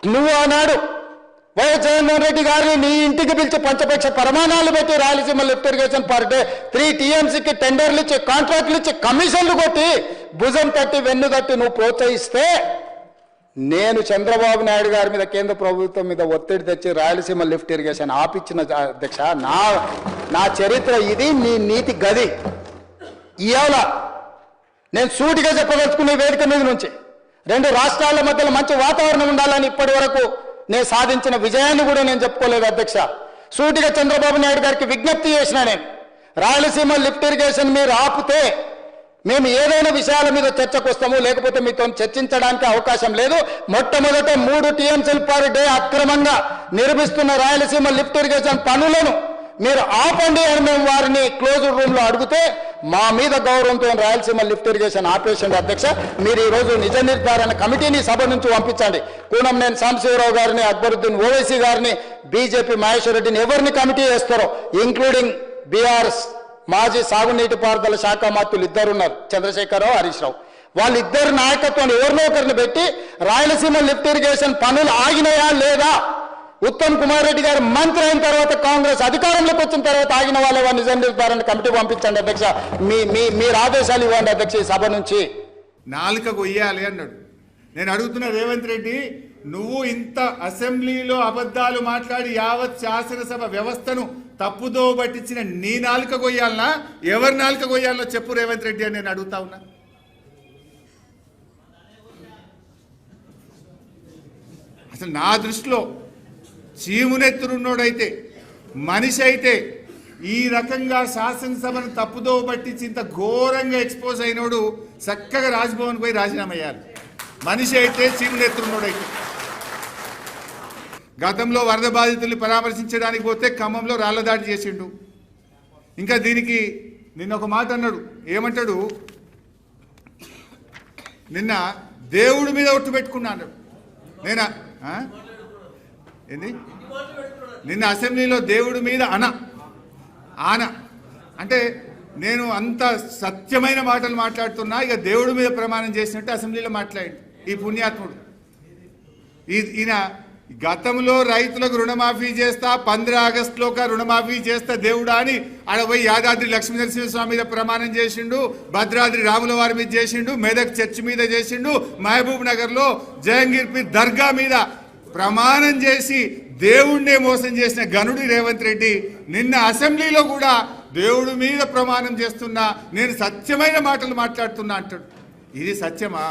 నువ్వు ఆనాడు వైఎస్ జగన్మోహన్ రెడ్డి గారిని నీ ఇంటికి పిలిచి పంచపక్ష ప్రమాణాలు పెట్టి Rayalaseema lift irrigation per day 3 టీఎంసీకి టెండర్లు ఇచ్చి కాంట్రాక్టులు ఇచ్చి కమిషన్లు కొట్టి భుజం తట్టి వెన్ను తట్టి నువ్వు ప్రోత్సహిస్తే నేను చంద్రబాబు నాయుడు గారి మీద కేంద్ర ప్రభుత్వం మీద ఒత్తిడి తెచ్చి రాయలసీమ లిఫ్ట్ ఇరిగేషన్ ఆపిచ్చిన అధ్యక్ష నా చరిత్ర ఇది, నీ నీతి గది. ఇవాళ నేను సూటిగా చెప్పదలుచుకునే వేదిక మీద నుంచి 2 రాష్ట్రాల మధ్యలో మంచి వాతావరణం ఉండాలని ఇప్పటి వరకు నేను సాధించిన విజయాన్ని కూడా నేను చెప్పుకోలేదు అధ్యక్ష. సూటిగా చంద్రబాబు నాయుడు గారికి విజ్ఞప్తి చేసిన నేను, రాయలసీమ లిఫ్ట్ ఇరిగేషన్ మీరు ఆపితే మేము ఏదైనా విషయాల మీద చర్చకు వస్తాము, లేకపోతే మీతో చర్చించడానికి అవకాశం లేదు. మొట్టమొదట 3 టీఎంసీల పర్ డే అక్రమంగా నిర్మిస్తున్న రాయలసీమ లిఫ్ట్ ఇరిగేషన్ పనులను మీరు ఆపండి అని మేము వారిని క్లోజ్డ్ రూమ్లో అడిగితే మా మీద గౌరవంతో రాయలసీమ లిఫ్ట్ ఇరిగేషన్ ఆపేషండి అధ్యక్ష. మీరు ఈరోజు నిజ నిర్ధారణ కమిటీని సభ నుంచి పంపించండి. కూనంనేని సాంబశివరావు గారిని, అక్బరుద్దీన్ ఓవైసీ గారిని, బీజేపీ మహేశ్వర్ రెడ్డిని ఎవరిని కమిటీ వేస్తారో, ఇంక్లూడింగ్ బీఆర్ఎస్ మాజీ సాగునీటి పారుదల శాఖ మంత్రులు 2 ఉన్నారు, చంద్రశేఖరరావు, హరీష్ రావు. వాళ్ళిద్దరు నాయకత్వాన్ని ఎవరినో ఒకరిని పెట్టి రాయలసీమ లిఫ్ట్ ఇరిగేషన్ పనులు ఆగినాయా లేదా, ఉత్తమ్ కుమార్ రెడ్డి గారు మంత్రి అయిన తర్వాత కాంగ్రెస్ అధికారంలోకి వచ్చిన తర్వాత ఆగిన వాళ్ళ నిజ నిర్ధారణ కమిటీ పంపించండి అధ్యక్ష. మీరు ఆదేశాలు ఇవ్వండి అధ్యక్ష ఈ సభ నుంచి. నాలుక కొయ్యాలి అన్నాడు. నేను అడుగుతున్న రేవంత్ రెడ్డి, నువ్వు ఇంత అసెంబ్లీలో అబద్ధాలు మాట్లాడి యావత్ శాసనసభ వ్యవస్థను తప్పుదో పట్టించిన నీ నాలుక కొయ్యాలనా, ఎవరి నాలుక కొయ్యాలనో చెప్పు రేవంత్ రెడ్డి అని నేను అడుగుతా ఉన్నా. అసలు నా దృష్టిలో చీమునెత్తురున్నోడైతే, మనిషి అయితే, ఈ రకంగా శాసనసభను తప్పుదో పట్టించి ఇంత ఘోరంగా ఎక్స్పోజ్ అయినోడు చక్కగా రాజ్భవన్ పోయి రాజీనామా అయ్యాలి. మనిషి అయితే, చీమునెత్తురున్నోడైతే. గతంలో వరద బాధితుల్ని పరామర్శించడానికి పోతే ఖమ్మంలో రాళ్లదాడి చేసిండు. ఇంకా దీనికి నిన్న ఒక మాట అన్నాడు. ఏమంటాడు? నిన్న దేవుడి మీద ఒట్టు పెట్టుకున్నా అన్నాడు. నేనా ఏంది? నిన్న అసెంబ్లీలో దేవుడి మీద ఆన అంటే నేను అంత సత్యమైన మాటలు మాట్లాడుతున్నా, ఇక దేవుడి మీద ప్రమాణం చేసినట్టు అసెంబ్లీలో మాట్లాడి ఈ పుణ్యాత్ముడు. ఈయన గతంలో రైతులకు రుణమాఫీ చేస్తా, 15 ఆగస్టులో రుణమాఫీ చేస్తా దేవుడా అని ఆడపోయి యాదాద్రి లక్ష్మీనరసింహస్వామి మీద ప్రమాణం చేసిండు, భద్రాద్రి రాముల వారి మీద చేసిండు, మెదక్ చర్చి మీద చేసిండు, మహబూబ్ నగర్లో జహంగీర్పీర్ దర్గా మీద ప్రమాణం చేసి దేవుణ్ణే మోసం చేసిన గనుడి రేవంత్ రెడ్డి నిన్న అసెంబ్లీలో కూడా దేవుడి మీద ప్రమాణం చేస్తున్నా, నేను సత్యమైన మాటలు మాట్లాడుతున్నా అంటాడు. ఇది సత్యమా?